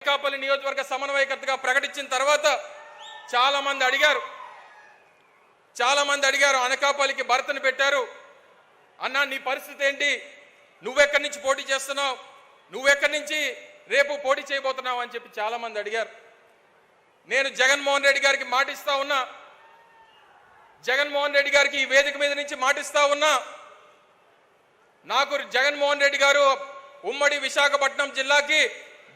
అనకాపల్లి నియోజకవర్గ సమన్వయకర్తగా ప్రకటించిన తర్వాత చాలా మంది అడిగారు అనకాపల్లికి భర్తను పెట్టారు అన్నా నీ పరిస్థితి ఏంటి, నువ్వెక్కడి నుంచి పోటీ చేస్తున్నావు, నువ్వెక్కడి నుంచి రేపు పోటీ చేయబోతున్నావు అని చెప్పి చాలా మంది అడిగారు. నేను జగన్మోహన్ రెడ్డి గారికి మాటిస్తా ఉన్నా, జగన్మోహన్ రెడ్డి గారికి ఈ వేదిక మీద నుంచి మాటిస్తా ఉన్నా. నాకు జగన్మోహన్ రెడ్డి గారు ఉమ్మడి విశాఖపట్నం జిల్లాకి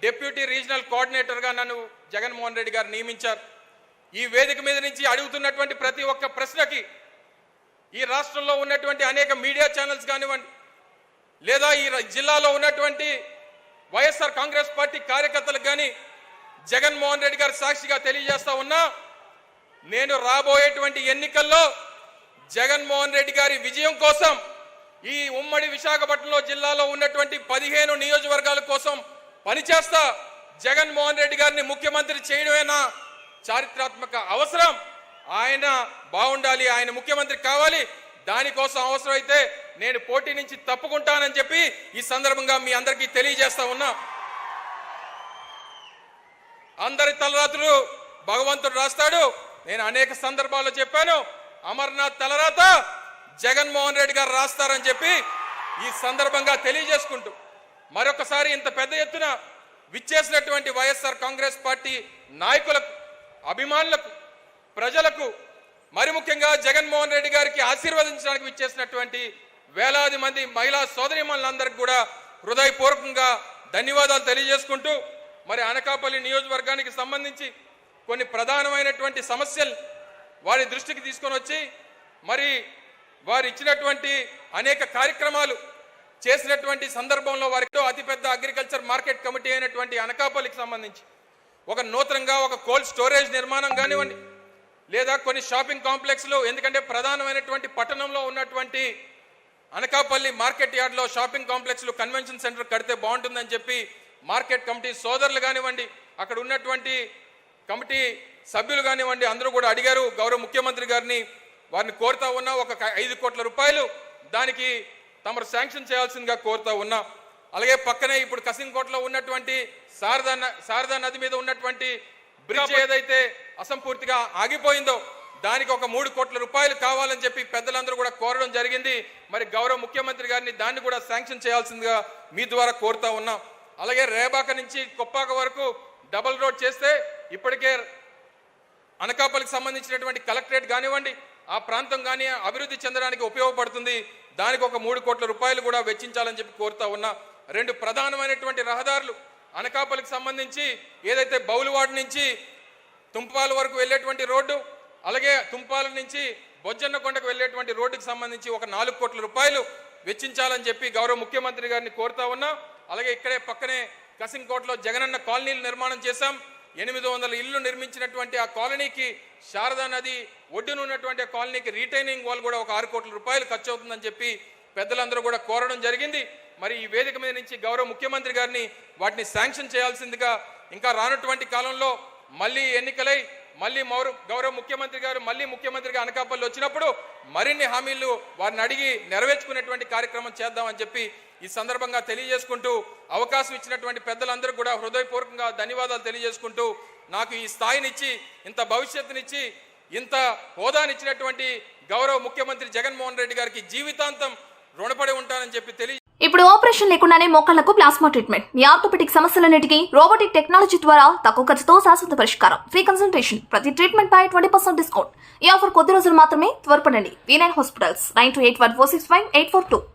డిప్యూటీ రీజనల్ కోఆర్డినేటర్గా నన్ను జగన్మోహన్ రెడ్డి గారు నియమించారు. ఈ వేదిక మీద నుంచి అడుగుతున్నటువంటి ప్రతి ఒక్క ప్రశ్నకి ఈ రాష్ట్రంలో ఉన్నటువంటి అనేక మీడియా ఛానల్స్ కానివ్వండి, లేదా ఈ జిల్లాలో ఉన్నటువంటి వైఎస్ఆర్ కాంగ్రెస్ పార్టీ కార్యకర్తలకు కానీ జగన్మోహన్ రెడ్డి గారు సాక్షిగా తెలియజేస్తా ఉన్నా, నేను రాబోయేటువంటి ఎన్నికల్లో జగన్మోహన్ రెడ్డి గారి విజయం కోసం ఈ ఉమ్మడి విశాఖపట్నంలో జిల్లాలో ఉన్నటువంటి 15 నియోజకవర్గాల కోసం పనిచేస్తా. జగన్మోహన్ రెడ్డి గారిని ముఖ్యమంత్రి చేయడమేనా చారిత్రాత్మక అవసరం, ఆయన బాగుండాలి, ఆయన ముఖ్యమంత్రి కావాలి, దానికోసం అవసరమైతే నేను పోటీ నుంచి తప్పుకుంటానని చెప్పి ఈ సందర్భంగా మీ అందరికీ తెలియజేస్తా ఉన్నా. అందరి తలరాతులు భగవంతుడు రాస్తాడు. నేను అనేక సందర్భాల్లో చెప్పాను, అమర్నాథ్ తలరాత జగన్మోహన్ రెడ్డి గారు రాస్తారని చెప్పి ఈ సందర్భంగా తెలియజేసుకుంటూ మరొకసారి ఇంత పెద్ద ఎత్తున విచ్చేసినటువంటి వైఎస్ఆర్ కాంగ్రెస్ పార్టీ నాయకులకు, అభిమానులకు, ప్రజలకు, మరి ముఖ్యంగా జగన్మోహన్ రెడ్డి గారికి ఆశీర్వదించడానికి విచ్చేసినటువంటి వేలాది మంది మహిళా సోదరీమణులందరికీ కూడా హృదయపూర్వకంగా ధన్యవాదాలు తెలియజేసుకుంటూ, మరి అనకాపల్లి నియోజకవర్గానికి సంబంధించి కొన్ని ప్రధానమైనటువంటి సమస్యలు వారి దృష్టికి తీసుకొని వచ్చి, మరి వారు ఇచ్చినటువంటి అనేక కార్యక్రమాలు చేసినటువంటి సందర్భంలో వారికి అతిపెద్ద అగ్రికల్చర్ మార్కెట్ కమిటీ అయినటువంటి అనకాపల్లికి సంబంధించి ఒక నూతనంగా ఒక కోల్డ్ స్టోరేజ్ నిర్మాణం కానివ్వండి, లేదా కొన్ని షాపింగ్ కాంప్లెక్స్లు, ఎందుకంటే ప్రధానమైనటువంటి పట్టణంలో ఉన్నటువంటి అనకాపల్లి మార్కెట్ యార్డ్లో షాపింగ్ కాంప్లెక్స్లు, కన్వెన్షన్ సెంటర్ కడితే బాగుంటుందని చెప్పి మార్కెట్ కమిటీ సోదరులు కానివ్వండి, అక్కడ ఉన్నటువంటి కమిటీ సభ్యులు కానివ్వండి, అందరూ కూడా అడిగారు గౌరవ ముఖ్యమంత్రి గారిని. వారిని కోరుతా ఉన్నా ఒక 5 కోట్ల రూపాయలు దానికి తమరు శాంక్షన్ చేయాల్సిందిగా కోరుతా ఉన్నా. అలాగే పక్కనే ఇప్పుడు కసింకోటలో ఉన్నటువంటి శారదా నది మీద ఉన్నటువంటి బ్రిడ్జ్ ఏదైతే అసంపూర్తిగా ఆగిపోయిందో దానికి ఒక 3 కోట్ల రూపాయలు కావాలని చెప్పి పెద్దలందరూ కూడా కోరడం జరిగింది. మరి గౌరవ ముఖ్యమంత్రి గారిని దాన్ని కూడా శాంక్షన్ చేయాల్సిందిగా మీ ద్వారా కోరుతా ఉన్నాం. అలాగే రేబాక నుంచి కొప్పాక వరకు డబుల్ రోడ్ చేస్తే ఇప్పటికే అనకాపల్లికి సంబంధించినటువంటి కలెక్టరేట్ కానివ్వండి, ఆ ప్రాంతం కానీ అభివృద్ధి చెందడానికి ఉపయోగపడుతుంది. దానికి ఒక 3 కోట్ల రూపాయలు కూడా వెచ్చించాలని చెప్పి కోరుతా ఉన్నా. 2 ప్రధానమైనటువంటి రహదారులు అనకాపల్లికి సంబంధించి ఏదైతే బౌలువాడ నుంచి తుంపాల వరకు వెళ్ళేటువంటి రోడ్డు, అలాగే తుంపాల నుంచి బొజ్జన్నకొండకు వెళ్ళేటువంటి రోడ్డుకి సంబంధించి ఒక 4 కోట్ల రూపాయలు వెచ్చించాలని చెప్పి గౌరవ ముఖ్యమంత్రి గారిని కోరుతా ఉన్నా. అలాగే ఇక్కడే పక్కనే కసింకోటలో జగనన్న కాలనీలు నిర్మాణం చేశాం. 800 ఇళ్లు నిర్మించినటువంటి ఆ కాలనీకి, శారదా నది ఒడ్డున ఉన్నటువంటి కాలనీకి రీటైనింగ్ వాల్ కూడా ఒక 6 కోట్ల రూపాయలు ఖర్చు అవుతుందని చెప్పి పెద్దలందరూ కూడా కోరడం జరిగింది. మరి ఈ వేదిక మీద నుంచి గౌరవ ముఖ్యమంత్రి గారిని వాటిని శాంక్షన్ చేయాల్సిందిగా, ఇంకా రానటువంటి కాలంలో మళ్ళీ ఎన్నికలై మళ్ళీ గౌరవ ముఖ్యమంత్రి గారు మళ్ళీ ముఖ్యమంత్రిగా అనకాపల్లి వచ్చినప్పుడు మరిన్ని హామీలు వారిని అడిగి నెరవేర్చుకునేటువంటి కార్యక్రమం చేద్దామని చెప్పి ఈ సందర్భంగా తెలియజేసుకుంటూ, అవకాశం ఇచ్చినటువంటి పెద్దలందరూ కూడా హృదయపూర్వకంగా ధన్యవాదాలు తెలియజేసుకుంటూ, నాకు ఈ స్థాయినిచ్చి, ఇంత భవిష్యత్తునిచ్చి, ఇంత హోదానిచ్చినటువంటి గౌరవ ముఖ్యమంత్రి జగన్మోహన్ రెడ్డి గారికి జీవితాంతం రుణపడి ఉంటానని చెప్పి ఇప్పుడు ఆపరేషన్ లేకుండానే మోకాళ్లకు ప్లాస్మా ట్రీట్మెంట్, మీ ఆర్థోపెడిక్ సమస్యలన్నిటికీ రోబోటిక్ టెక్నాలజీ ద్వారా తక్కువ ఖర్చుతో శాశ్వత పరిష్కారం, ఫ్రీ కన్సల్టేషన్, ప్రతి ట్రీట్మెంట్ పై 20% డిస్కౌంట్. ఈ ఆఫర్ కొద్ది రోజులు మాత్రమే, త్వరపడండి. V9 hospitals 9281465842.